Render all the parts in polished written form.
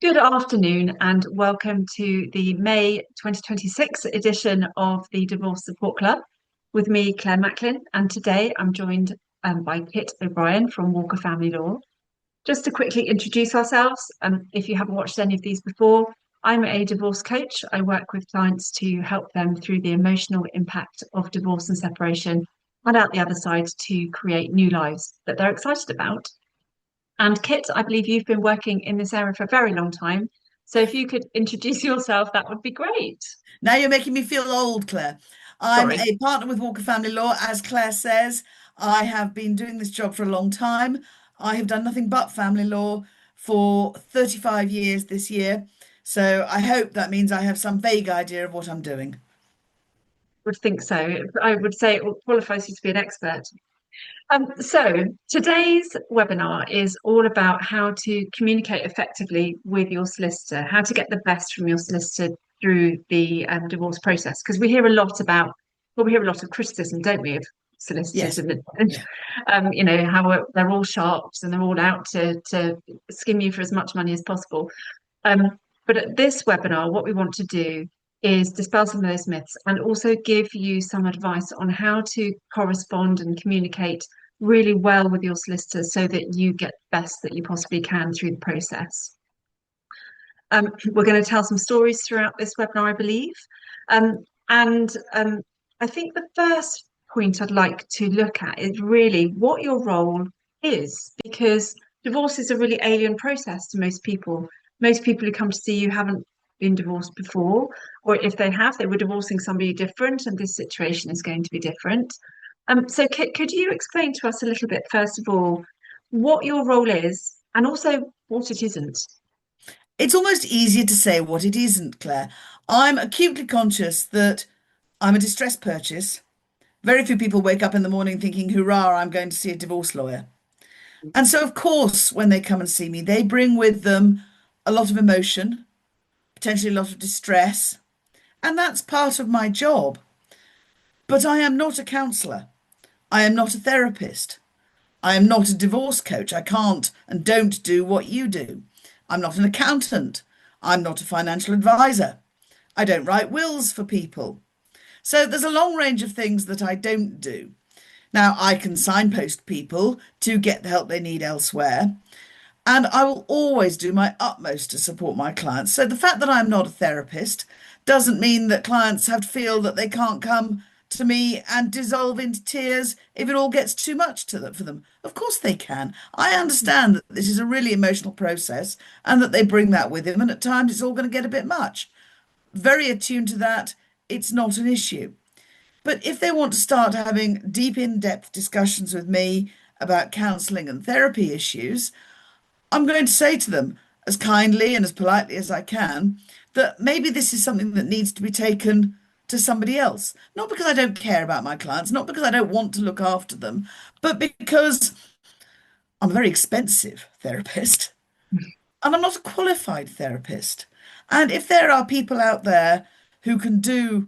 Good afternoon and welcome to the May 2026 edition of the Divorce Support Club with me, Claire Macklin. And today I'm joined by Kit O'Brien from Walker Family Law. Just to quickly introduce ourselves, if you haven't watched any of these before, I'm a divorce coach. I work with clients to help them through the emotional impact of divorce and separation and out the other side to create new lives that they're excited about. And Kit, I believe you've been working in this area for a very long time. So if you could introduce yourself, that would be great. Now you're making me feel old, Claire. I'm Sorry. a partner with Walker Family Law. As Claire says, I have been doing this job for a long time. I have done nothing but family law for 35 years this year. So I hope that means I have some vague idea of what I'm doing. Would think so. I would say it qualifies you to be an expert. So today's webinar is all about how to communicate effectively with your solicitor, how to get the best from your solicitor through the divorce process. Because we hear a lot of criticism, don't we, of solicitors Yes. and Yeah. how they're all sharps and they're all out to skim you for as much money as possible. But at this webinar, what we want to do is dispel some of those myths and also give you some advice on how to correspond and communicate really well with your solicitor so that you get the best that you possibly can through the process. We're going to tell some stories throughout this webinar, I believe. And I think the first point I'd like to look at is really what your role is, because divorce is a really alien process to most people. Most people who come to see you haven't been divorced before, or if they have, they were divorcing somebody different, and this situation is going to be different. So, Kit, could you explain to us a little bit, first of all, what your role is and also what it isn't? It's almost easier to say what it isn't, Claire. I'm acutely conscious that I'm a distress purchase. Very few people wake up in the morning thinking, hurrah, I'm going to see a divorce lawyer. And so, of course, when they come and see me, they bring with them a lot of emotion, potentially a lot of distress, and that's part of my job. But I am not a counsellor. I am not a therapist. I am not a divorce coach. I can't and don't do what you do. I'm not an accountant. I'm not a financial advisor. I don't write wills for people. So there's a long range of things that I don't do. Now, I can signpost people to get the help they need elsewhere, and I will always do my utmost to support my clients. So the fact that I'm not a therapist doesn't mean that clients have to feel that they can't come to me and dissolve into tears if it all gets too much for them. Of course they can. I understand that this is a really emotional process and that they bring that with them, and at times it's all going to get a bit much. Very attuned to that. It's not an issue. But if they want to start having deep, in-depth discussions with me about counselling and therapy issues, I'm going to say to them as kindly and as politely as I can that maybe this is something that needs to be taken to somebody else. Not because I don't care about my clients, not because I don't want to look after them, but because I'm a very expensive therapist and I'm not a qualified therapist. And if there are people out there who can do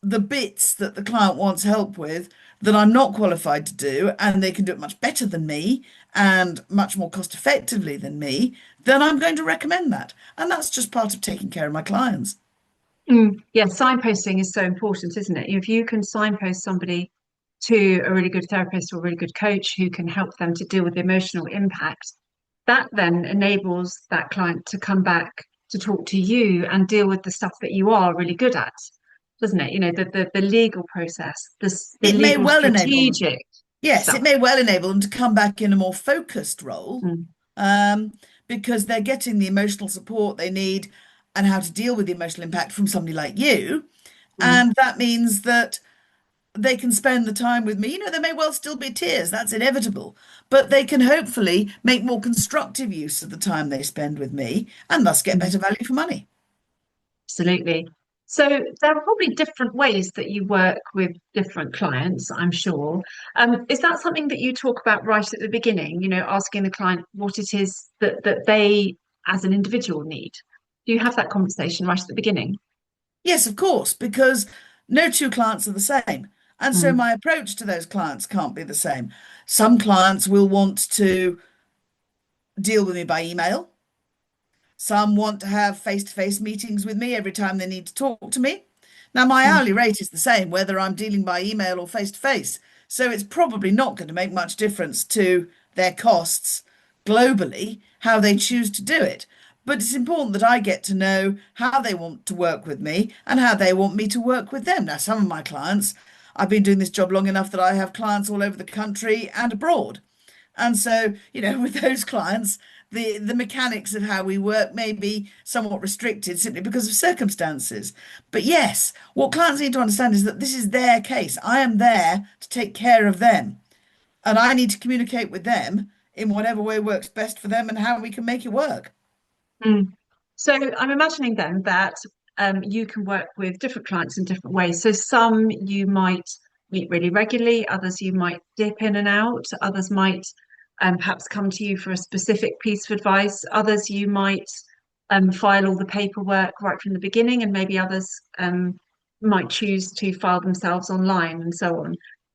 the bits that the client wants help with that I'm not qualified to do, and they can do it much better than me and much more cost effectively than me, then I'm going to recommend that. And that's just part of taking care of my clients. Yeah, signposting is so important, isn't it? If you can signpost somebody to a really good therapist or a really good coach who can help them to deal with the emotional impact, that then enables that client to come back to talk to you and deal with the stuff that you are really good at, doesn't it? The legal process, the It may legal well enable them. strategic Yes, it stuff. may well enable them to come back in a more focused role, Mm, um, because they're getting the emotional support they need and how to deal with the emotional impact from somebody like you. mm. And that means that they can spend the time with me. There may well still be tears, that's inevitable, but they can hopefully make more constructive use of the time they spend with me and thus get Mm. better value for money. Absolutely. So there are probably different ways that you work with different clients, I'm sure. Is that something that you talk about right at the beginning, asking the client what it is that they as an individual need? Do you have that conversation right at the beginning? Yes, of course, because no two clients are the same. And so Mm, my approach to those clients can't be the same. Some clients will want to deal with me by email. Some want to have face-to-face meetings with me every time they need to talk to me. Now, my Mm, hourly rate is the same whether I'm dealing by email or face-to-face. So it's probably not going to make much difference to their costs globally, how they choose to do it. But it's important that I get to know how they want to work with me and how they want me to work with them. Now, some of my clients, I've been doing this job long enough that I have clients all over the country and abroad. And so, with those clients, the mechanics of how we work may be somewhat restricted simply because of circumstances. But yes, what clients need to understand is that this is their case. I am there to take care of them, and I need to communicate with them in whatever way works best for them and how we can make it work. mm. So I'm imagining then that you can work with different clients in different ways. So some you might meet really regularly, others you might dip in and out, others might perhaps come to you for a specific piece of advice, others you might file all the paperwork right from the beginning, and maybe others might choose to file themselves online and so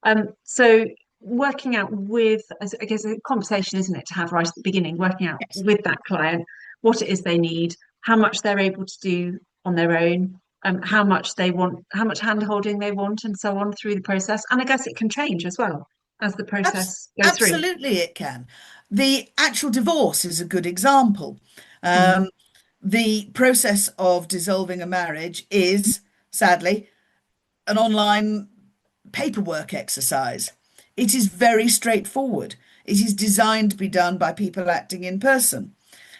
on. So working out with, I guess, a conversation, isn't it, to have right at the beginning, working out Yes. with that client what it is they need, how much they're able to do on their own, how much they want, how much hand holding they want, and so on through the process. And I guess it can change as well as the process goes through. Absolutely, it can. The actual divorce is a good example. Mm, Um, the process of dissolving a marriage is, sadly, an online paperwork exercise. It is very straightforward. It is designed to be done by people acting in person.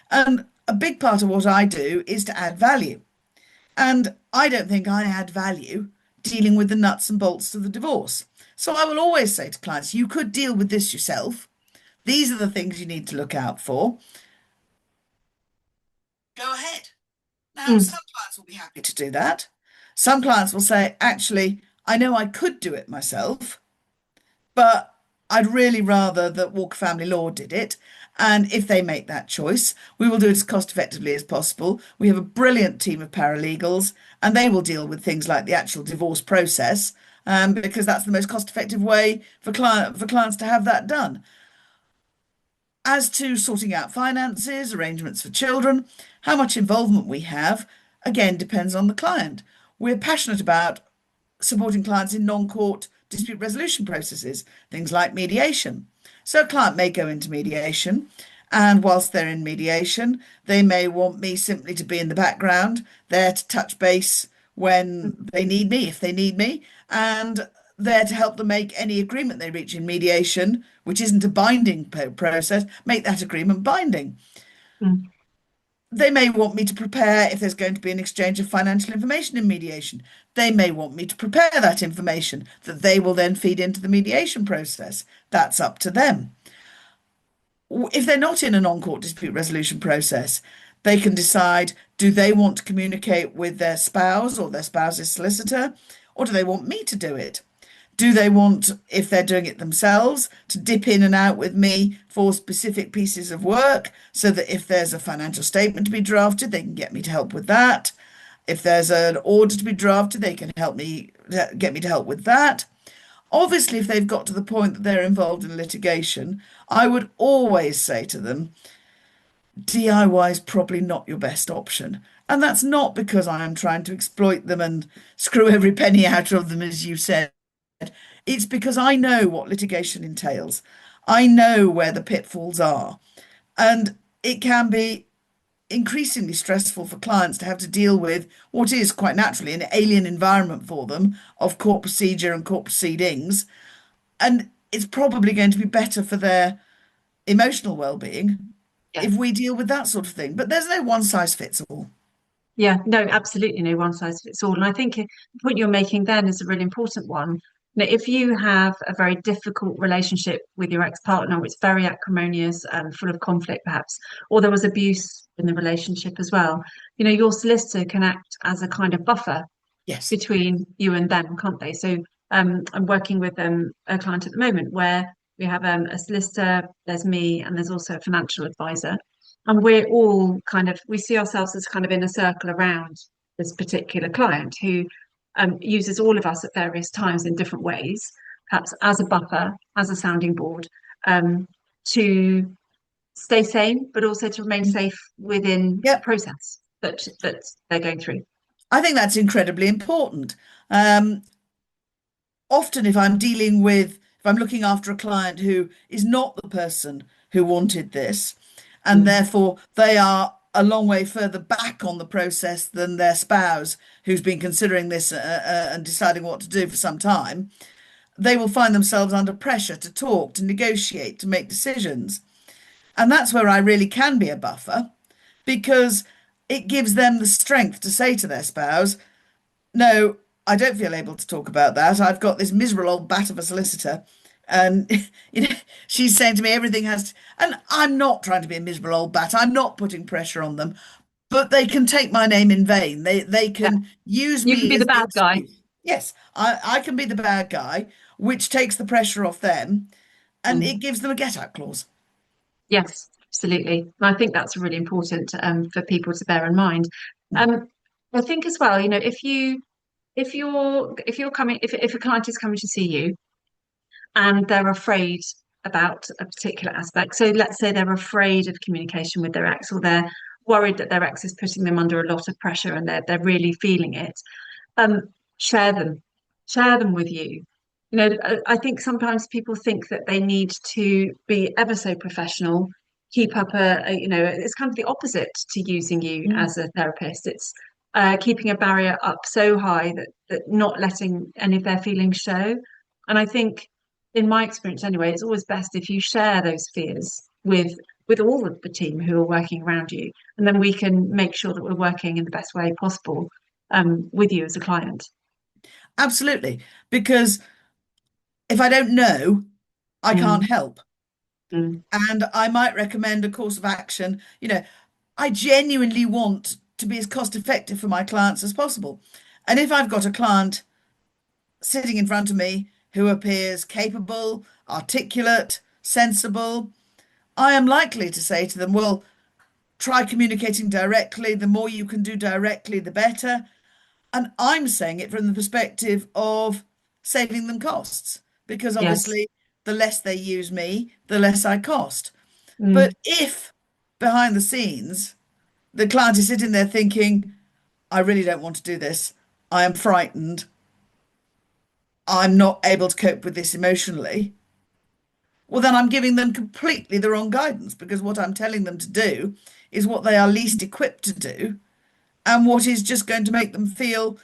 And a big part of what I do is to add value. And I don't think I add value dealing with the nuts and bolts of the divorce. So I will always say to clients, you could deal with this yourself. These are the things you need to look out for. Go ahead. Now, mm, some clients will be happy to do that. Some clients will say, actually, I know I could do it myself, but I'd really rather that Walker Family Law did it. And if they make that choice, we will do it as cost effectively as possible. We have a brilliant team of paralegals, and they will deal with things like the actual divorce process, because that's the most cost effective way for clients to have that done. As to sorting out finances, arrangements for children, how much involvement we have, again, depends on the client. We're passionate about supporting clients in non-court dispute resolution processes, things like mediation. So a client may go into mediation, and whilst they're in mediation, they may want me simply to be in the background, there to touch base when they need me, if they need me, and there to help them make any agreement they reach in mediation, which isn't a binding process, make that agreement binding. mm, They may want me to prepare if there's going to be an exchange of financial information in mediation. They may want me to prepare that information that they will then feed into the mediation process. That's up to them. If they're not in a non-court dispute resolution process, they can decide, do they want to communicate with their spouse or their spouse's solicitor, or do they want me to do it? Do they want, if they're doing it themselves, to dip in and out with me for specific pieces of work so that if there's a financial statement to be drafted, they can get me to help with that. If there's an order to be drafted, they can help me, get me to help with that. Obviously, if they've got to the point that they're involved in litigation, I would always say to them, DIY is probably not your best option. And that's not because I am trying to exploit them and screw every penny out of them, as you said. It's because I know what litigation entails. I know where the pitfalls are. And it can be increasingly stressful for clients to have to deal with what is quite naturally an alien environment for them of court procedure and court proceedings. And it's probably going to be better for their emotional well-being yeah. if we deal with that sort of thing. But there's no one size fits all. Yeah, no, absolutely no one size fits all. And I think the point you're making then is a really important one. Now, if you have a very difficult relationship with your ex-partner, or it's very acrimonious and full of conflict, perhaps, or there was abuse in the relationship as well, your solicitor can act as a kind of buffer Yes. between you and them, can't they? So I'm working with a client at the moment where we have a solicitor, there's me, and there's also a financial advisor. And we're all we see ourselves as kind of in a circle around this particular client who uses all of us at various times in different ways, perhaps as a buffer, as a sounding board, to stay sane, but also to remain safe within the Yep. process that they're going through. I think that's incredibly important. Um, Often, if I'm looking after a client who is not the person who wanted this, and Mm. therefore they are a long way further back on the process than their spouse, who's been considering this and deciding what to do for some time, they will find themselves under pressure to talk, to negotiate, to make decisions. And that's where I really can be a buffer because it gives them the strength to say to their spouse, no, I don't feel able to talk about that. I've got this miserable old bat of a solicitor. And you know, she's saying to me everything has to, and I'm not trying to be a miserable old bat. I'm not putting pressure on them, but they can take my name in vain. They Yeah, can use you can me be the as the bad guy. excuse. Yes, I can be the bad guy, which takes the pressure off them and Mm. it gives them a get out clause. Yes, absolutely. And I think that's really important for people to bear in mind. Mm, Um, I think as well, if you're coming if a client is coming to see you and they're afraid about a particular aspect, so let's say they're afraid of communication with their ex, or they're worried that their ex is putting them under a lot of pressure and they're really feeling it, um, share them, share them with you. I think sometimes people think that they need to be ever so professional, keep up it's kind of the opposite to using you mm. as a therapist. It's keeping a barrier up so high that not letting any of their feelings show. And I think, in my experience anyway, it's always best if you share those fears with all of the team who are working around you, and then we can make sure that we're working in the best way possible with you as a client. Absolutely. Because if I don't know, I can't Mm, help. mm, And I might recommend a course of action. I genuinely want to be as cost effective for my clients as possible. And if I've got a client sitting in front of me who appears capable, articulate, sensible, I am likely to say to them, well, try communicating directly. The more you can do directly, the better. And I'm saying it from the perspective of saving them costs, because yes. obviously the less they use me, the less I cost. But Mm, if behind the scenes the client is sitting there thinking, I really don't want to do this, I am frightened, I'm not able to cope with this emotionally, well, then I'm giving them completely the wrong guidance because what I'm telling them to do is what they are least equipped to do and what is just going to make them feel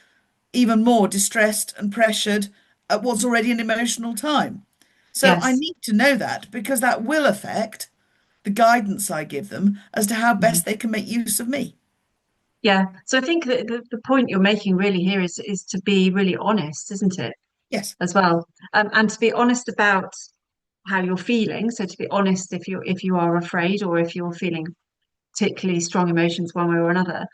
even more distressed and pressured at what's already an emotional time. So I yes. need to know that because that will affect the guidance I give them as to how Mhm. best they can make use of me. Yeah. So I think that the point you're making really here is to be really honest, isn't it? Yes. As well, and to be honest about how you're feeling. So to be honest, if you are afraid or if you're feeling particularly strong emotions one way or another.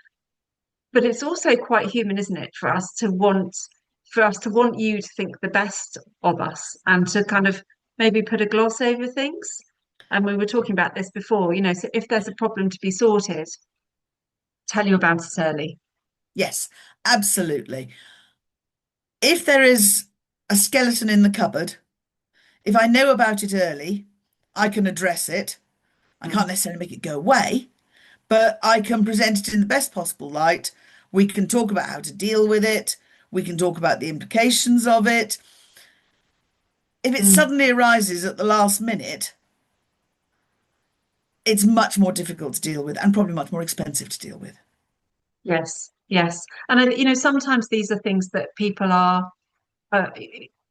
But it's also quite human, isn't it, for us to want you to think the best of us and to kind of maybe put a gloss over things. And we were talking about this before, so if there's a problem to be sorted, tell you about it early. Yes, absolutely. If there is a skeleton in the cupboard, if I know about it early, I can address it. I can't Mm, necessarily make it go away, but I can present it in the best possible light. We can talk about how to deal with it. We can talk about the implications of it. If it mm. suddenly arises at the last minute, it's much more difficult to deal with and probably much more expensive to deal with. Yes, yes. And sometimes these are things that people are uh,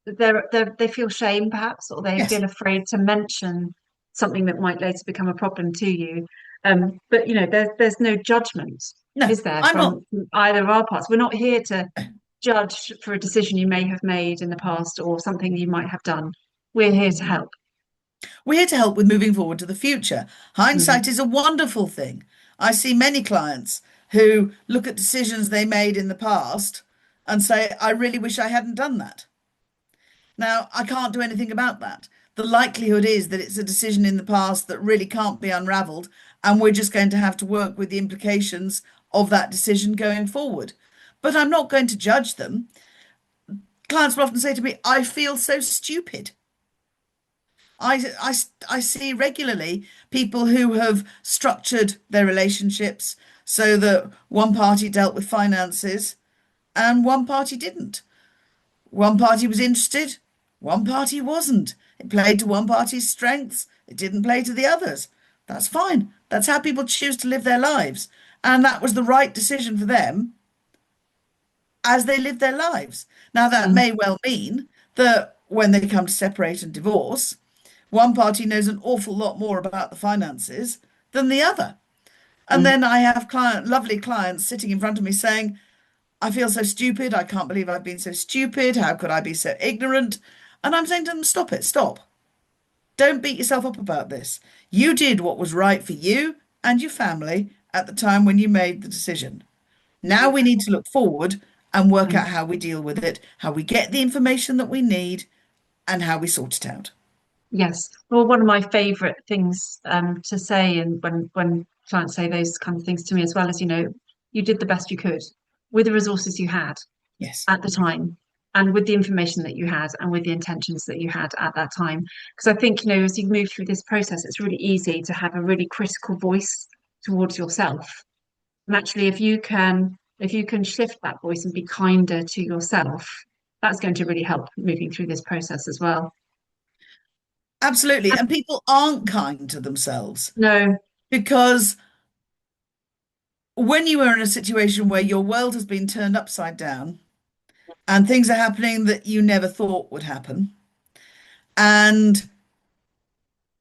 they feel shame perhaps, or they Yes. feel afraid to mention something that might later become a problem to you. But there's no judgment, No, is there, I'm not. from either of our parts? We're not here to judge for a decision you may have made in the past or something you might have done. We're here to help. We're here to help with moving forward to the future. Mm, Hindsight is a wonderful thing. I see many clients who look at decisions they made in the past and say, I really wish I hadn't done that. Now, I can't do anything about that. The likelihood is that it's a decision in the past that really can't be unravelled, and we're just going to have to work with the implications of that decision going forward. But I'm not going to judge them. Clients will often say to me, I feel so stupid. I see regularly people who have structured their relationships so that one party dealt with finances and one party didn't. One party was interested, one party wasn't. It played to one party's strengths, it didn't play to the others. That's fine. That's how people choose to live their lives. And that was the right decision for them as they live their lives. Now, that Mm, may well mean that when they come to separate and divorce, one party knows an awful lot more about the finances than the other. And mm. then I have lovely clients sitting in front of me saying, I feel so stupid. I can't believe I've been so stupid. How could I be so ignorant? And I'm saying to them, stop it, stop. Don't beat yourself up about this. You did what was right for you and your family at the time when you made the decision. Now we need to look forward and work Mm. out how we deal with it, how we get the information that we need, and how we sort it out. Yes. Well, one of my favorite things to say, and when clients say those kind of things to me as well, is, you did the best you could with the resources you had Yes, at the time, and with the information that you had, and with the intentions that you had at that time. Because I think, as you move through this process, it's really easy to have a really critical voice towards yourself. And actually, if you can shift that voice and be kinder to yourself, that's going to really help moving through this process as well. absolutely. And people aren't kind to themselves No, because when you are in a situation where your world has been turned upside down and things are happening that you never thought would happen, and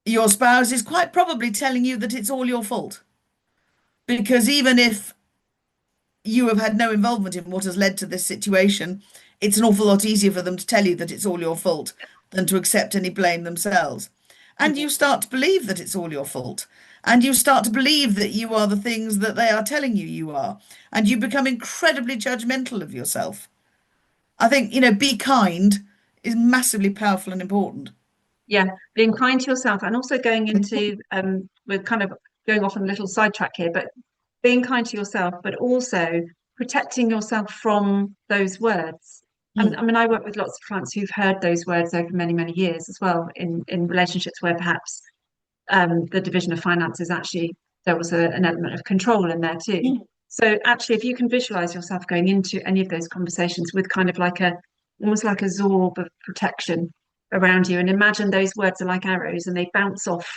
your spouse is quite probably telling you that it's all your fault. Because even if you have had no involvement in what has led to this situation, it's an awful lot easier for them to tell you that it's all your fault than to accept any blame themselves. And you start to believe that it's all your fault. And you start to believe that you are the things that they are telling you you are. And you become incredibly judgmental of yourself. I think, be kind is massively powerful and important. yeah, being kind to yourself, and also going into we're kind of going off on a little sidetrack here, but being kind to yourself, but also protecting yourself from those words. And Mm. I mean, I work with lots of clients who've heard those words over many, many years as well, in relationships where perhaps the division of finances, actually there was an element of control in there too. Mm. So actually, if you can visualize yourself going into any of those conversations with kind of like a almost like a zorb of protection around you, and imagine those words are like arrows and they bounce off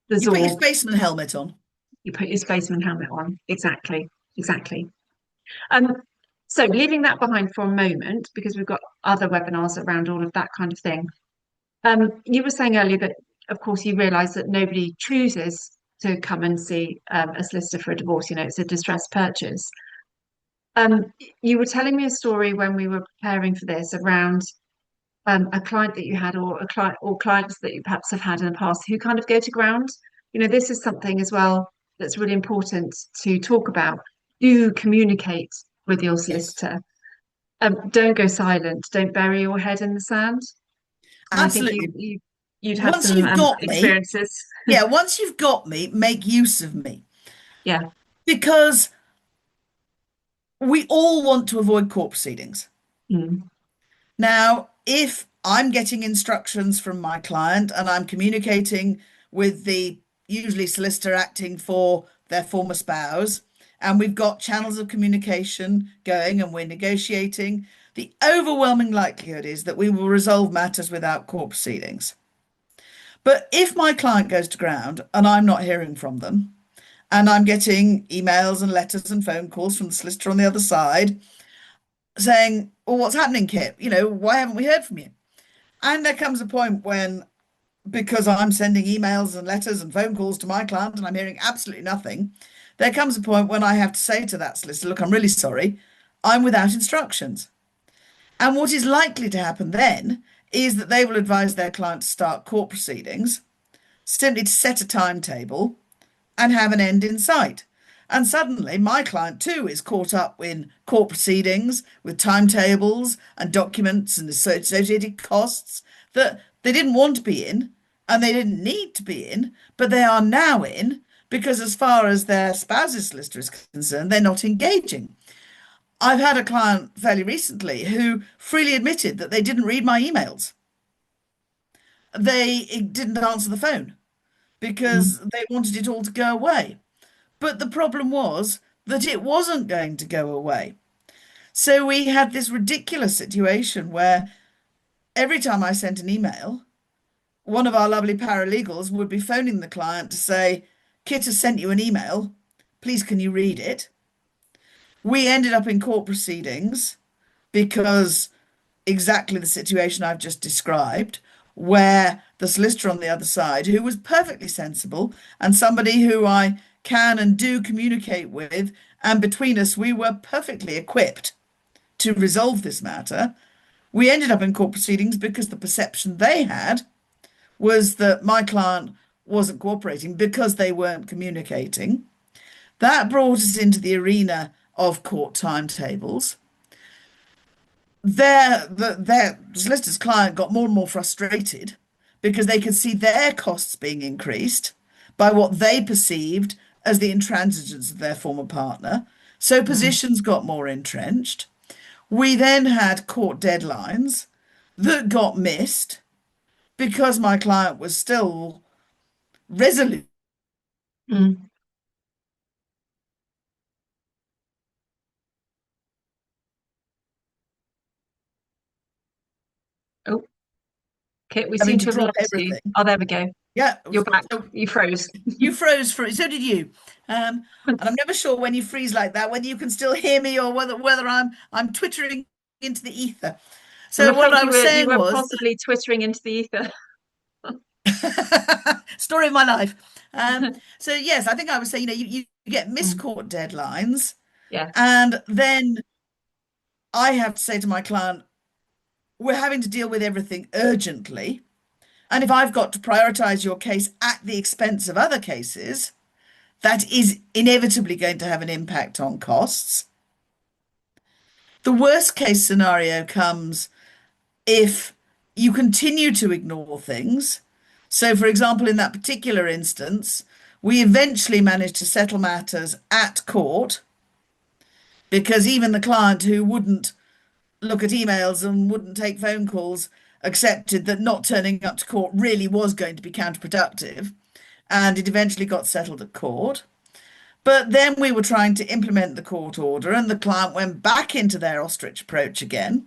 the You put your zorb. spaceman helmet on. You put your spaceman helmet on. Exactly, exactly. Um, so leaving that behind for a moment, because we've got other webinars around all of that kind of thing. You were saying earlier that, of course, you realise that nobody chooses to come and see a solicitor for a divorce. It's a distressed purchase. Um, you were telling me a story when we were preparing for this around a client that you had, or a client, or clients that you perhaps have had in the past who kind of go to ground. This is something as well that's really important to talk about. Do communicate with your Yes, solicitor. Don't go silent. Don't bury your head in the sand. And I think absolutely. you'd had Once some you've got me, experiences. yeah, once you've got me, make use of me Yeah. because we all want to avoid court proceedings. Mm. Now, if I'm getting instructions from my client and I'm communicating with the usually solicitor acting for their former spouse, and we've got channels of communication going and we're negotiating, the overwhelming likelihood is that we will resolve matters without court proceedings. But if my client goes to ground and I'm not hearing from them, and I'm getting emails and letters and phone calls from the solicitor on the other side saying, well, what's happening, Kit? Why haven't we heard from you? And there comes a point when, because I'm sending emails and letters and phone calls to my client and I'm hearing absolutely nothing, there comes a point when I have to say to that solicitor, look, I'm really sorry, I'm without instructions. And what is likely to happen then is that they will advise their client to start court proceedings, simply to set a timetable and have an end in sight. And suddenly, my client too is caught up in court proceedings with timetables and documents and associated costs that they didn't want to be in and they didn't need to be in, but they are now in because, as far as their spouse's solicitor is concerned, they're not engaging. I've had a client fairly recently who freely admitted that they didn't read my emails. they didn't answer the phone Mm, because they wanted it all to go away. But the problem was that it wasn't going to go away. So we had this ridiculous situation where every time I sent an email, one of our lovely paralegals would be phoning the client to say, Kit has sent you an email. Please, can you read it? We ended up in court proceedings because exactly the situation I've just described, where the solicitor on the other side, who was perfectly sensible and somebody who I can and do communicate with, and between us, we were perfectly equipped to resolve this matter. We ended up in court proceedings because the perception they had was that my client wasn't cooperating because they weren't communicating. That brought us into the arena of court timetables. Their solicitor's client got more and more frustrated because they could see their costs being increased by what they perceived as the intransigence of their former partner. So mm, positions got more entrenched. We then had court deadlines that got missed because my client was still resolute. mm. Oh, Kit, we seem Having to to have drop lost you. everything. Oh, there we go. Yeah, You're back. so You froze. you froze for so did you. And I'm never sure when you freeze like that whether you can still hear me or whether I'm twittering into the ether. I'm So what afraid I was you saying were was possibly twittering into the ether. story of my life. So yes, I think I was saying, you get missed Mm, court deadlines, yeah. and then I have to say to my client, we're having to deal with everything urgently. And if I've got to prioritize your case at the expense of other cases, that is inevitably going to have an impact on costs. The worst case scenario comes if you continue to ignore things. So, for example, in that particular instance, we eventually managed to settle matters at court because even the client who wouldn't look at emails and wouldn't take phone calls accepted that not turning up to court really was going to be counterproductive. And it eventually got settled at court. But then we were trying to implement the court order, and the client went back into their ostrich approach again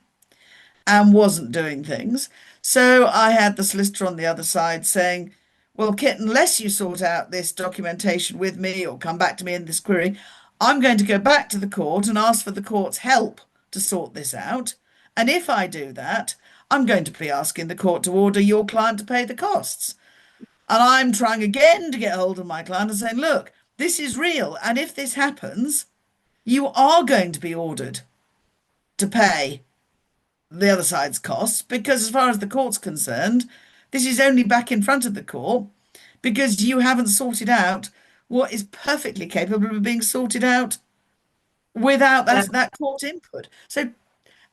and wasn't doing things. So I had the solicitor on the other side saying, well, Kit, unless you sort out this documentation with me or come back to me in this query, I'm going to go back to the court and ask for the court's help to sort this out. And if I do that, I'm going to be asking the court to order your client to pay the costs. And I'm trying again to get hold of my client and saying, look, this is real. And if this happens, you are going to be ordered to pay the other side's costs because, as far as the court's concerned, this is only back in front of the court because you haven't sorted out what is perfectly capable of being sorted out without Yeah. that court input. So,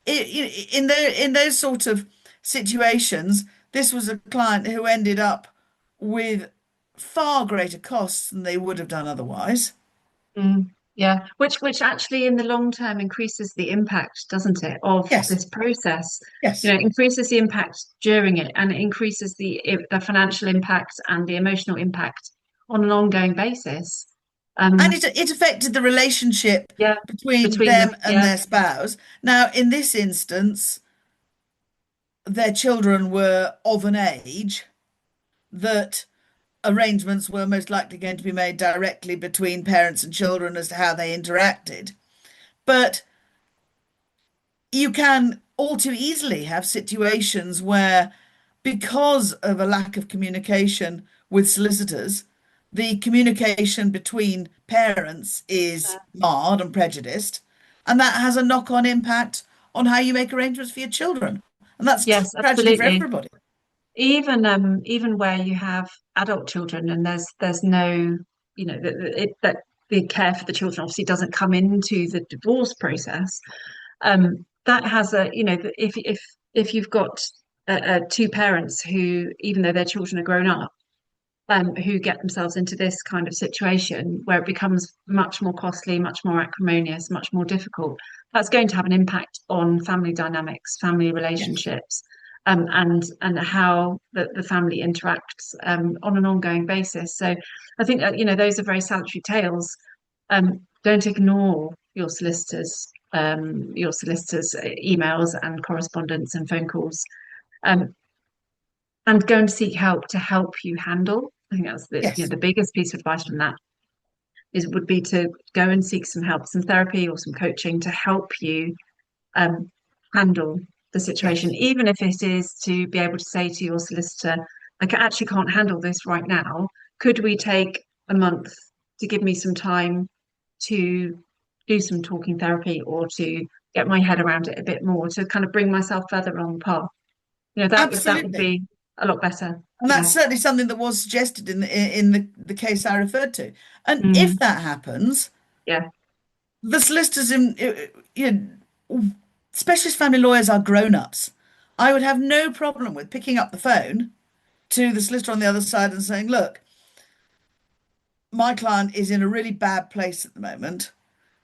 in those sort of situations, this was a client who ended up with far greater costs than they would have done otherwise. Mm, yeah, which actually in the long term increases the impact, doesn't it, of Yes, this process? yes. Increases the impact during it, and it increases the financial impact and the emotional impact on an ongoing basis. And Um, it affected the relationship yeah, between between them, them and yeah, their spouse. Now, in this instance, their children were of an age that arrangements were most likely going to be made directly between parents and children as to how they interacted. But you can all too easily have situations where, because of a lack of communication with solicitors, the communication between parents is marred and prejudiced, and that has a knock-on impact on how you make arrangements for your children. And that's yes, tragedy for absolutely. everybody. Even where you have adult children and there's no, that the care for the children obviously doesn't come into the divorce process. That has if you've got two parents who, even though their children are grown up, who get themselves into this kind of situation where it becomes much more costly, much more acrimonious, much more difficult, that's going to have an impact on family dynamics, family Yes. relationships. and how the family interacts on an ongoing basis. So I think that, those are very salutary tales. Don't ignore your solicitors' emails and correspondence and phone calls, um, and go and seek help to help you handle. I think that's Yes, the biggest piece of advice from that is would be to go and seek some help, some therapy or some coaching to help you um, handle the situation, yes, even if it is to be able to say to your solicitor, actually can't handle this right now. Could we take a month to give me some time to do some talking therapy or to get my head around it a bit more to kind of bring myself further along the path? That would absolutely. be a lot better. And that's Yeah. certainly something that was suggested in the case I referred to. And if Mm, that happens, yeah. the solicitors in specialist family lawyers are grown-ups. I would have no problem with picking up the phone to the solicitor on the other side and saying, look, my client is in a really bad place at the moment.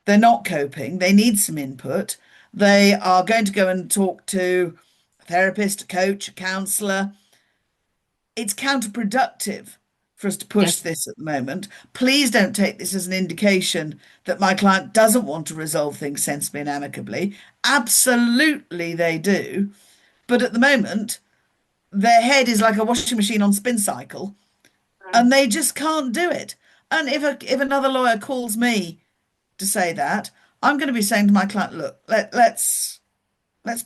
They're not coping. They need some input. They are going to go and talk to a therapist, a coach, a counselor. It's counterproductive for us to push Yes. this at the moment. Please don't take this as an indication that my client doesn't want to resolve things sensibly and amicably. Absolutely, they do. But at the moment, their head is like a washing machine on spin cycle, Mm, and they just can't do it. And if another lawyer calls me to say that, I'm going to be saying to my client, look, let's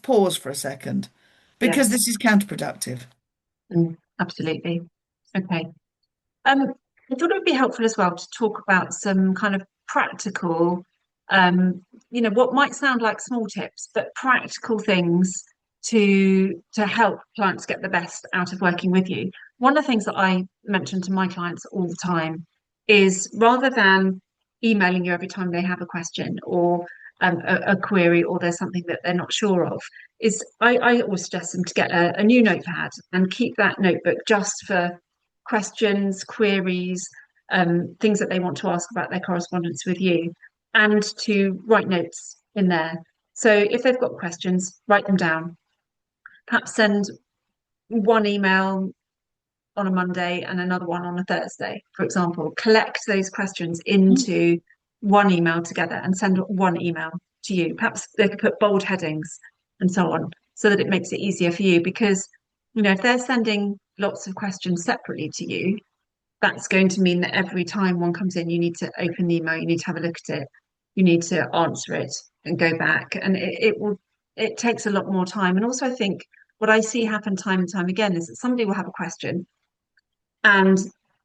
pause for a second because yes. this is counterproductive. Absolutely. Okay. Um, I thought it would be helpful as well to talk about some kind of practical, what might sound like small tips, but practical things to help clients get the best out of working with you. One of the things that I mention to my clients all the time is rather than emailing you every time they have a question or a query or there's something that they're not sure of, is I always suggest them to get a new notepad and keep that notebook just for questions, queries, things that they want to ask about their correspondence with you, and to write notes in there. So if they've got questions, write them down. Perhaps send one email on a Monday and another one on a Thursday, for example. Collect those questions Mm. into one email together and send one email to you. Perhaps they could put bold headings and so on so that it makes it easier for you because if they're sending lots of questions separately to you, that's going to mean that every time one comes in, you need to open the email, you need to have a look at it, you need to answer it and go back. And it takes a lot more time. And also, I think what I see happen time and time again is that somebody will have a question and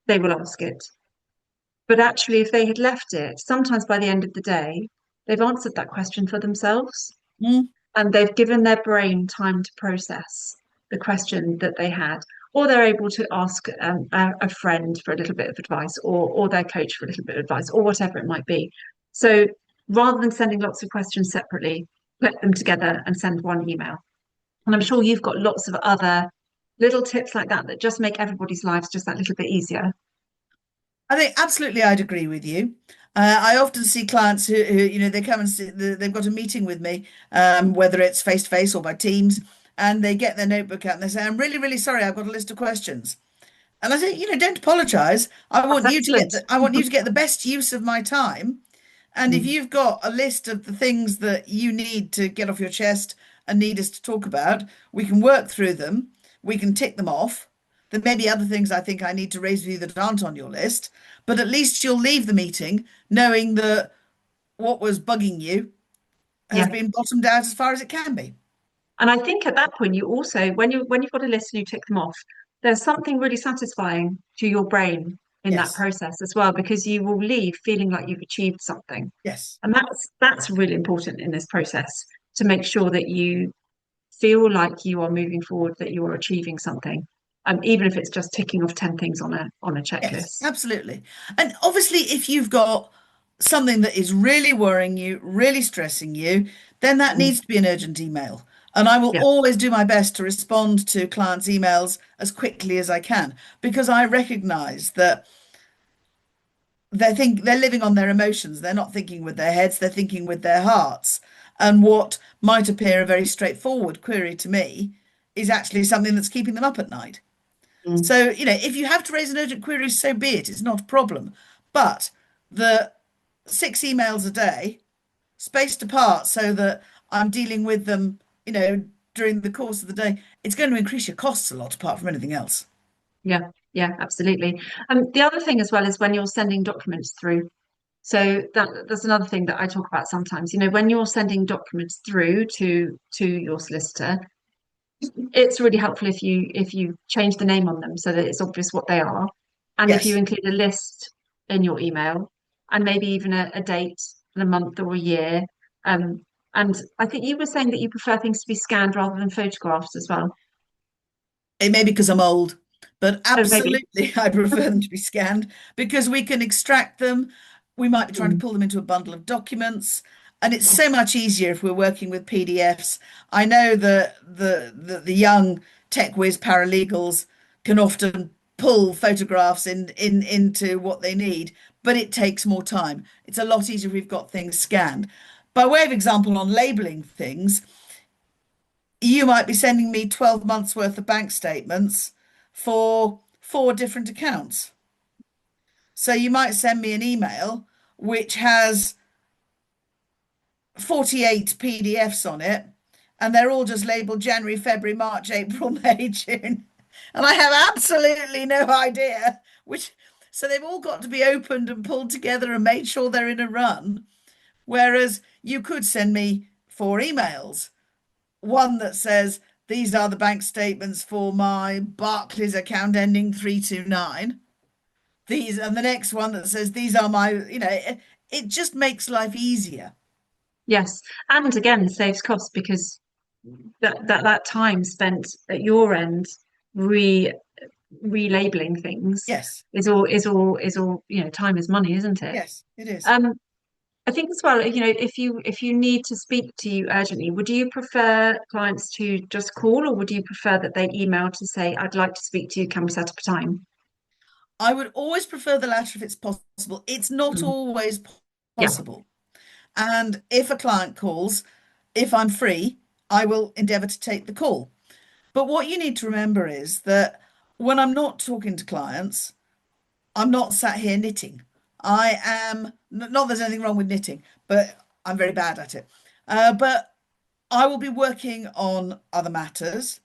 they will ask it. But actually, if they had left it, sometimes by the end of the day, they've answered that question for themselves Mm. and they've given their brain time to process the question that they had, or they're able to ask a friend for a little bit of advice, or their coach for a little bit of advice, or whatever it might be. So rather than sending lots of questions separately, put them together and send one email. And I'm sure you've got lots of other little tips like that that just make everybody's lives just that little bit easier. I think absolutely I'd agree with you. I often see clients who they come and they've got a meeting with me, whether it's face to face or by Teams, and they get their notebook out and they say, I'm really, really sorry, I've got a list of questions. And I say, don't apologize. That's excellent. I want you to get the best use of my time. And if Mm, you've got a list of the things that you need to get off your chest and need us to talk about, we can work through them. We can tick them off. There may be other things I think I need to raise with you that aren't on your list, but at least you'll leave the meeting knowing that what was bugging you has yeah. been bottomed out as far as it can be. And I think at that point, you also, when you've got a list and you tick them off, there's something really satisfying to your brain in that Yes, process as well, because you will leave feeling like you've achieved something. yes, And that's really important in this process to make sure that you feel like you are moving forward, that you are achieving something, even if it's just ticking off 10 things on a yes, checklist. absolutely. And obviously, if you've got something that is really worrying you, really stressing you, then that Mm, needs to be an urgent email. And I will yeah, always do my best to respond to clients' emails as quickly as I can because I recognize that they're living on their emotions. They're not thinking with their heads, they're thinking with their hearts. And what might appear a very straightforward query to me is actually something that's keeping them up at night. Mm. So, if you have to raise an urgent query, so be it. It's not a problem. But the 6 emails a day, spaced apart so that I'm dealing with them, during the course of the day, it's going to increase your costs a lot apart from anything else. Yeah, yeah, absolutely. The other thing as well is when you're sending documents through. So that's another thing that I talk about sometimes. When you're sending documents through to your solicitor, it's really helpful if you change the name on them so that it's obvious what they are, and if you Yes. include a list in your email, and maybe even a date and a month or a year. Um, and I think you were saying that you prefer things to be scanned rather than photographed as well. It may be because I'm old, but Oh, maybe. absolutely, I prefer them to be scanned because we can extract them. We might be trying to Mm, pull them into a bundle of documents, and it's so yes. much easier if we're working with PDFs. I know that the young tech whiz paralegals can often pull photographs into what they need, but it takes more time. It's a lot easier if we've got things scanned. By way of example, on labeling things, you might be sending me 12 months worth of bank statements for 4 different accounts. So you might send me an email which has 48 PDFs on it, and they're all just labeled January, February, March, April, May, June. And I have absolutely no idea which. So they've all got to be opened and pulled together and made sure they're in a run. Whereas you could send me 4 emails, one that says these are the bank statements for my Barclays account ending 329. These, and the next one that says these are my, it just makes life easier. Yes, and again saves costs because that time spent at your end re relabeling things Yes, is all time is money, isn't it? yes, it is. Um, I think as well, if you need to speak to you urgently, would you prefer clients to just call, or would you prefer that they email to say, "I'd like to speak to you, can we set up a time?" I would always prefer the latter if it's possible. It's not Mm. always Yeah. possible. And if a client calls, if I'm free, I will endeavour to take the call. But what you need to remember is that when I'm not talking to clients, I'm not sat here knitting. I am not that there's anything wrong with knitting, but I'm very bad at it. But I will be working on other matters.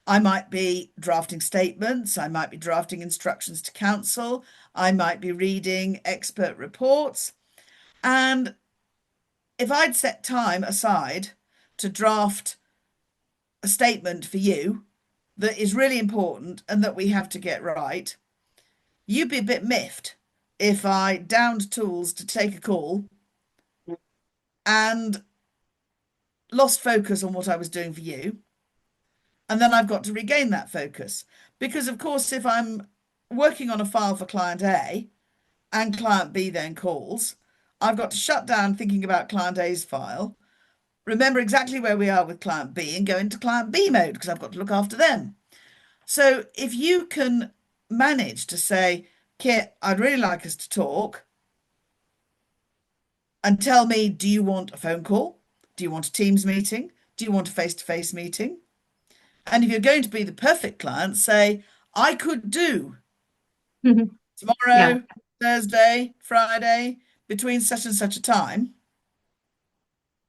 I might be drafting statements. I might be drafting instructions to counsel. I might be reading expert reports. And if I'd set time aside to draft a statement for you that is really important and that we have to get right, you'd be a bit miffed if I downed tools to take a call and lost focus on what I was doing for you. And then I've got to regain that focus. Because, of course, if I'm working on a file for client A and client B then calls, I've got to shut down thinking about client A's file, remember exactly where we are with client B, and go into client B mode because I've got to look after them. So if you can manage to say, Kit, I'd really like us to talk, and tell me, do you want a phone call? Do you want a Teams meeting? Do you want a face-to-face meeting? And if you're going to be the perfect client, say, I could do Yeah. tomorrow, Thursday, Friday, between such and such a time.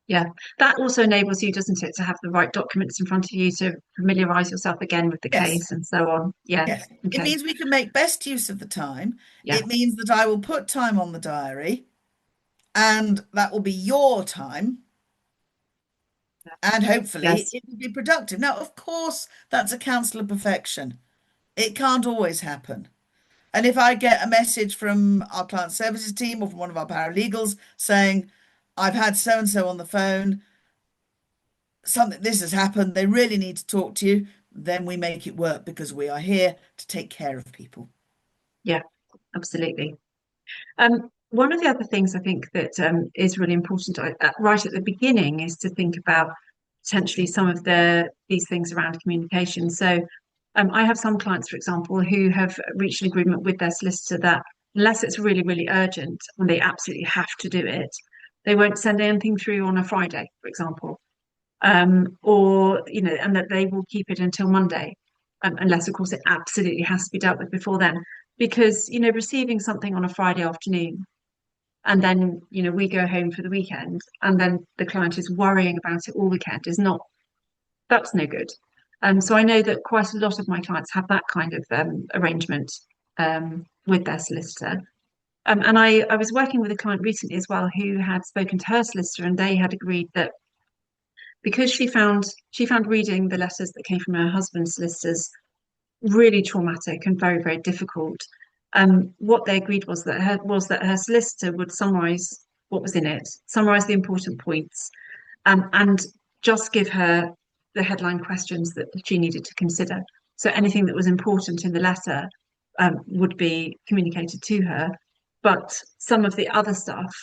Yeah. That also enables you, doesn't it, to have the right documents in front of you to familiarize yourself again with the Yes, case and so on. Yeah. yes. It Okay. means we can make best use of the time. Yeah. It means that I will put time on the diary, and that will be your time. And hopefully Yes. it will be productive. Now, of course, that's a counsel of perfection. It can't always happen. And if I get a message from our client services team or from one of our paralegals saying, I've had so and so on the phone, something this has happened, they really need to talk to you, then we make it work because we are here to take care of people. Yeah. Absolutely. One of the other things I think that is really important right at the beginning is to think about potentially some of these things around communication. So, I have some clients, for example, who have reached an agreement with their solicitor that unless it's really, really urgent and they absolutely have to do it, they won't send anything through on a Friday, for example. or and that they will keep it until Monday, unless of course it absolutely has to be dealt with before then. Because receiving something on a Friday afternoon, and then we go home for the weekend, and then the client is worrying about it all weekend is not that's no good. So I know that quite a lot of my clients have that kind of arrangement with their solicitor. And I was working with a client recently as well who had spoken to her solicitor, and they had agreed that because she found reading the letters that came from her husband's solicitors really traumatic and very, very difficult. What they agreed was that her solicitor would summarise what was in it, summarise the important points, and just give her the headline questions that she needed to consider. So anything that was important in the letter would be communicated to her, but some of the other stuff,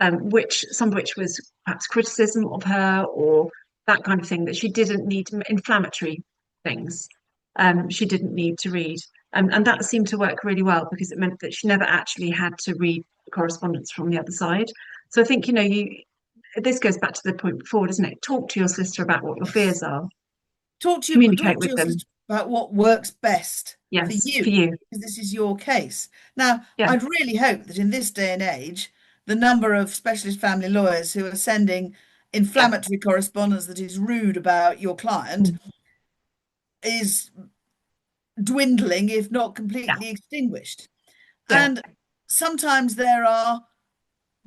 some of which was perhaps criticism of her or that kind of thing, that she didn't need inflammatory things. She didn't need to read, and that seemed to work really well because it meant that she never actually had to read correspondence from the other side. So I think this goes back to the point before, doesn't it? Talk to your sister about what your Yes. fears are, Talk communicate to with your them. sister about what works best for Yes, for you, you. because this is your case. Now, Yeah, I'd really hope that in this day and age, the number of specialist family lawyers who are sending yeah, inflammatory correspondence that is rude about your client mm, is dwindling, if not yeah, completely extinguished. yeah, And sometimes there are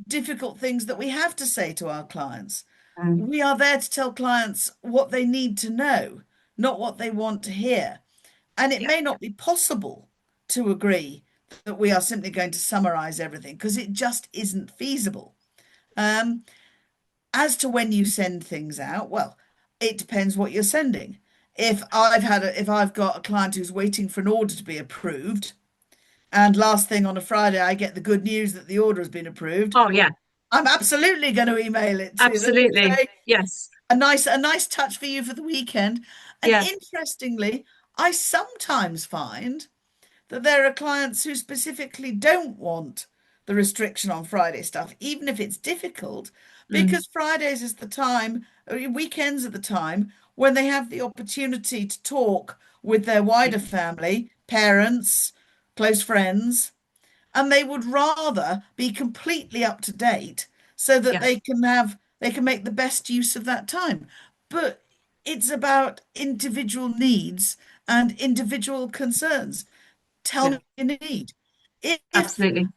difficult things that we have to say to our clients. mm, We are there to tell clients what they need to know, not what they want to hear. And it yeah, may not be possible to agree that we are simply going to summarize everything because it just isn't feasible. Um, as to when you send things out, well, it depends what you're sending. If I've got a client who's waiting for an order to be approved, and last thing on a Friday I get the good news that the order has been approved, oh yeah, I'm absolutely going to email it to them and absolutely. say, Yes, a nice touch for you for the weekend. And yeah, interestingly, I sometimes find that there are clients who specifically don't want the restriction on Friday stuff, even if it's difficult, mm, because Fridays is the time, weekends are the time when they have the opportunity to talk with their yeah, wider family, parents, close friends, and they would rather be completely up to date so that yeah, they can make the best use of that time. But it's about individual needs and individual concerns. Tell yeah, me your need. If absolutely.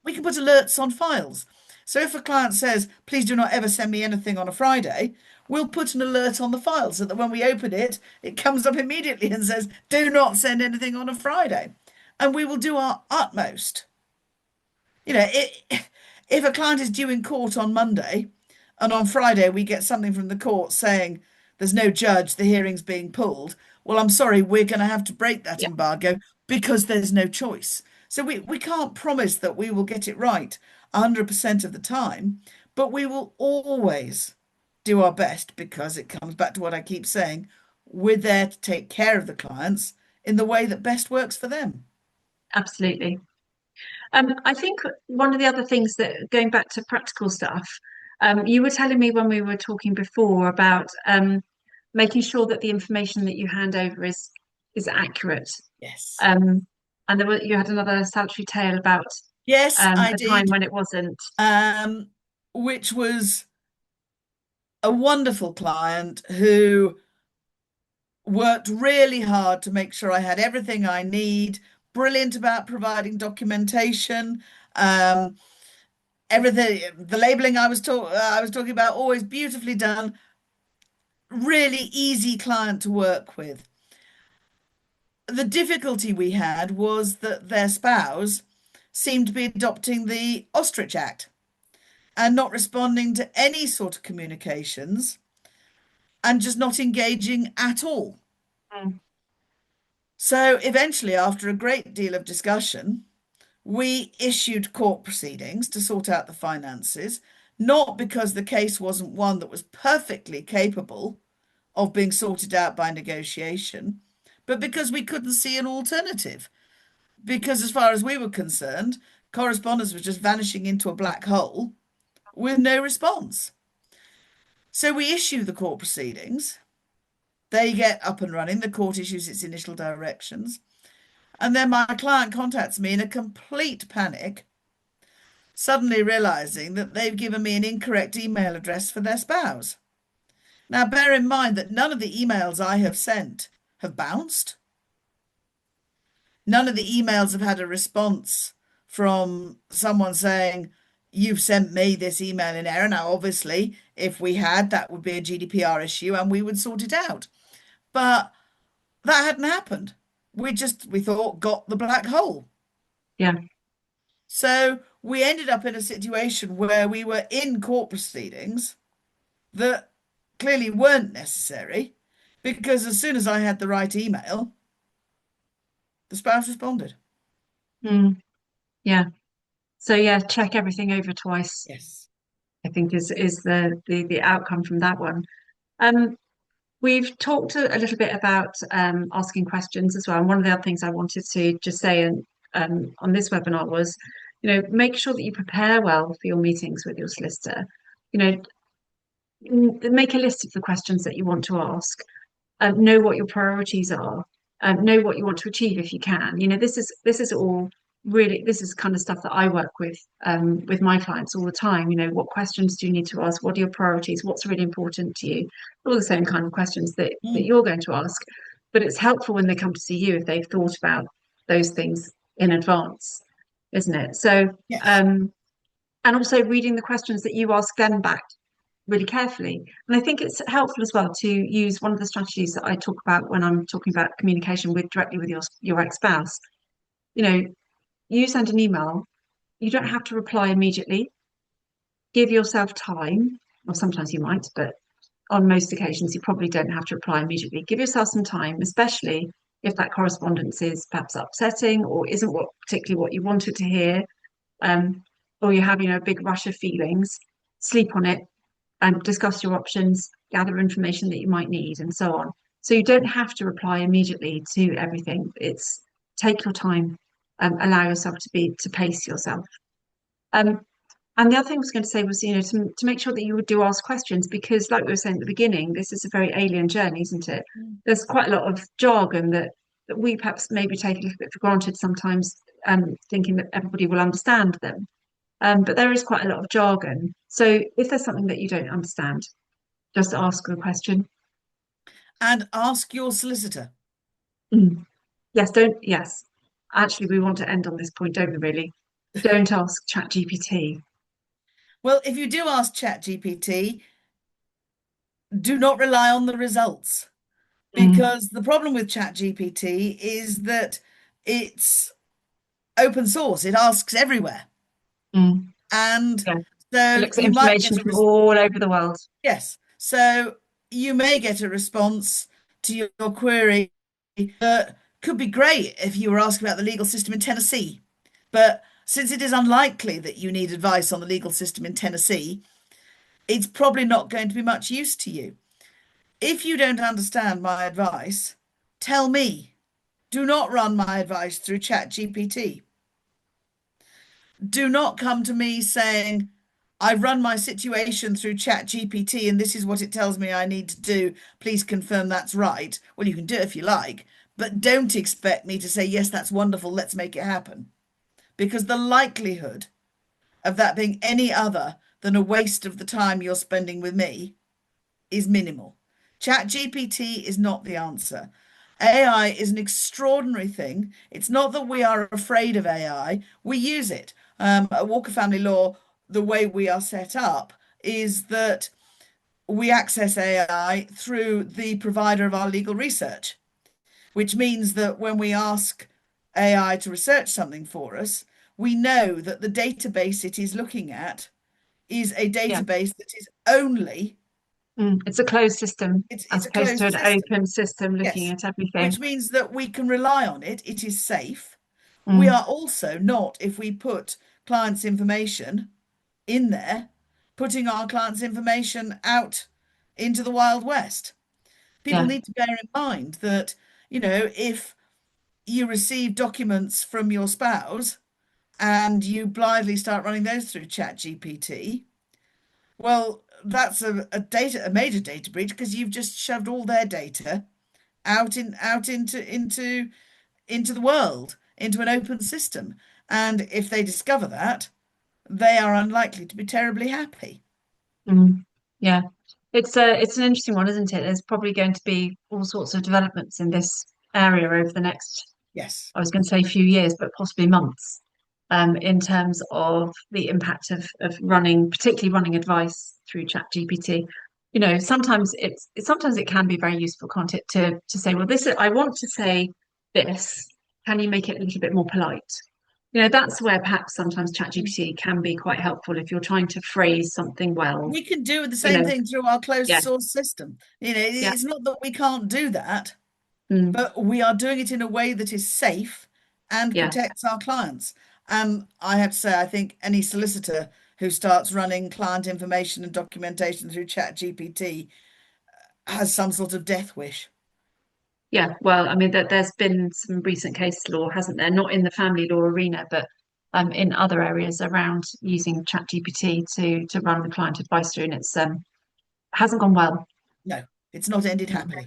we can put alerts on files. So if a client says, please do not ever send me anything on a Friday, we'll put an alert on the file so that when we open it, it comes up immediately and says, do not send anything on a Friday. And we will do our utmost. If a client is due in court on Monday and on Friday we get something from the court saying there's no judge, the hearing's being pulled, well, I'm sorry, we're going to have to break that Yeah, embargo because there's no choice. So we can't promise that we will get it right 100% of the time, but we will always do our best because it comes back to what I keep saying. We're there to take care of the clients in the way that best works for them. absolutely. I think one of the other things that going back to practical stuff, you were telling me when we were talking before about making sure that the information that you hand over is accurate. Yes. Um, and you had another salutary tale about Yes, I a time did. when it wasn't. um, which was a wonderful client who worked really hard to make sure I had everything I need, brilliant about providing documentation, um, everything, the labeling I was talking about, always beautifully done, really easy client to work with. The difficulty we had was that their spouse seemed to be adopting the Ostrich Act and not responding to any sort of communications and just not engaging at all. Mm, So eventually, after a great deal of discussion, we issued court proceedings to sort out the finances, not because the case wasn't one that was perfectly capable of being sorted out by negotiation, but because we couldn't see an alternative. Because as far as we were concerned, correspondence was just vanishing into a black hole with no response. So we issue the court proceedings. They get up and running. The court issues its initial directions. And then my client contacts me in a complete panic, suddenly realizing that they've given me an incorrect email address for their spouse. Now, bear in mind that none of the emails I have sent have bounced. None of the emails have had a response from someone saying, you've sent me this email in error. Now, obviously, if we had, that would be a GDPR issue and we would sort it out. But that hadn't happened. We thought, got the black hole. Yeah. So we ended up in a situation where we were in court proceedings that clearly weren't necessary because as soon as I had the right email, the spouse responded. Mm, yeah. So yeah, check everything over twice, Yes. I think is the outcome from that one. Um, we've talked a little bit about asking questions as well. And one of the other things I wanted to just say on this webinar was, make sure that you prepare well for your meetings with your solicitor. You know, make a list of the questions that you want to ask. Know what your priorities are. Know what you want to achieve if you can. This is all really, this is kind of stuff that I work with my clients all the time. What questions do you need to ask? What are your priorities? What's really important to you? All the same kind of questions that Mm. you're going to ask. But it's helpful when they come to see you if they've thought about those things in advance, isn't it? So, Yes. um, and also reading the questions that you ask them back really carefully. And I think it's helpful as well to use one of the strategies that I talk about when I'm talking about communication with directly with your ex-spouse. You know, you send an email, you don't have to reply immediately. Give yourself time, or sometimes you might, but on most occasions you probably don't have to reply immediately. Give yourself some time, especially if that correspondence is perhaps upsetting or isn't particularly what you wanted to hear, um, or you're having a big rush of feelings. Sleep on it, and discuss your options, gather information that you might need, and so on. So you don't have to reply immediately to everything. It's take your time, allow yourself to pace yourself. Um, and the other thing I was going to say was, to make sure that you would do ask questions because, like we were saying at the beginning, this is a very alien journey, isn't it? Mm. There's quite a lot of jargon that we perhaps maybe take a little bit for granted sometimes, thinking that everybody will understand them. But there is quite a lot of jargon. So if there's something that you don't understand, just ask the question. And ask your solicitor. Mm. Yes, don't, yes. Actually, we want to end on this point, don't we, really? Don't ask ChatGPT. Well, if you do ask ChatGPT, do not rely on the results Mm, because the problem with ChatGPT is that it's open source. It asks everywhere. mm. And Yeah, so collects you might get information a from all over the world. yes. So you may get a response to your query that could be great if you were asking about the legal system in Tennessee. But since it is unlikely that you need advice on the legal system in Tennessee, it's probably not going to be much use to you. If you don't understand my advice, tell me. Do not run my advice through ChatGPT. Do not come to me saying, I've run my situation through ChatGPT and this is what it tells me I need to do. Please confirm that's right. Well, you can do it if you like, but don't expect me to say, yes, that's wonderful. Let's make it happen. Because the likelihood of that being any other than a waste of the time you're spending with me is minimal. ChatGPT is not the answer. AI is an extraordinary thing. It's not that we are afraid of AI, we use it. At Walker Family Law, the way we are set up is that we access AI through the provider of our legal research, which means that when we ask AI to research something for us, we know that the database it is looking at is a Yeah. database that is only It's a closed system it's as a opposed to closed an system. open system looking Yes, at everything. which means that we can rely on it. It is safe. We Mm, are also not, if we put clients' information in there, putting our clients' information out into the Wild West. People yeah, need to bear in mind that, if you receive documents from your spouse and you blithely start running those through ChatGPT, well, that's a major data breach because you've just shoved all their data out into the world, into an open system. And if they discover that, they are unlikely to be terribly happy. Mm. Yeah, it's an interesting one, isn't it? There's probably going to be all sorts of developments in this area over the next, Yes. I was going to say few years, but possibly months, in terms of the impact of running, particularly running advice through ChatGPT. You know, sometimes it can be very useful, can't it, to say, well, this is, I want to say this. Can you make it a little bit more polite? You know, that's where perhaps sometimes ChatGPT can be quite helpful if you're trying to phrase something well. We can do the You same know, thing through our closed yeah, source system. yeah, It's not that we can't do that, mm, but we are doing it in a way that is safe and yeah, protects our clients. And I have to say, I think any solicitor who starts running client information and documentation through ChatGPT has some sort of death wish. yeah. Well, I mean, there's been some recent case law, hasn't there? Not in the family law arena, but in other areas around using ChatGPT to run the client advice through, and it's hasn't gone well. No, it's not ended happily.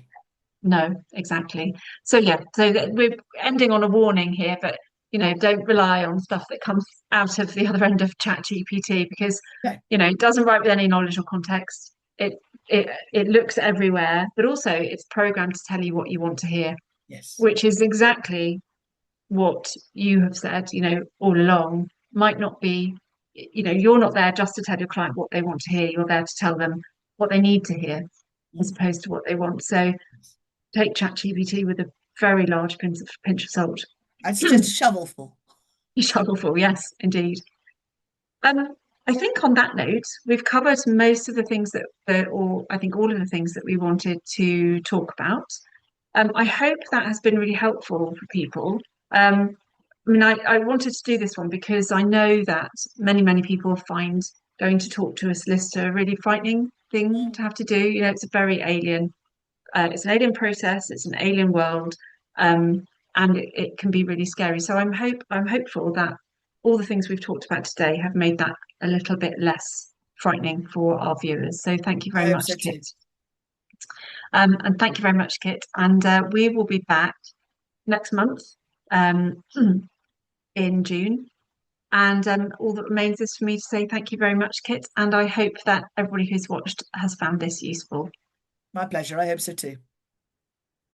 No, exactly. So yeah, so we're ending on a warning here, but you know, don't rely on stuff that comes out of the other end of ChatGPT because No, you know, it doesn't write with any knowledge or context. It looks everywhere, but also it's programmed to tell you what you want to hear, yes. which is exactly what you have said, you know, all along. Might not be, you know, you're not there just to tell your client what they want to hear. You're there to tell them what they need to hear as Mm. opposed to what they want. So take ChatGPT with a very large pinch of salt. I suggest a shovelful. Shovelful, yes, indeed. I think on that note, we've covered most of the things or I think all of the things that we wanted to talk about. I hope that has been really helpful for people. I mean, I wanted to do this one because I know that many people find going to talk to a solicitor a really frightening thing Mm. to have to do. You know, it's an alien process, it's an alien world, um, and it can be really scary. So I'm hopeful that all the things we've talked about today have made that a little bit less frightening for our viewers. So thank you I very hope much, so Kit. too. And thank you very much, Kit. And we will be back next month um, in June. And all that remains is for me to say thank you very much, Kit. And I hope that everybody who's watched has found this useful. My pleasure. I hope so too.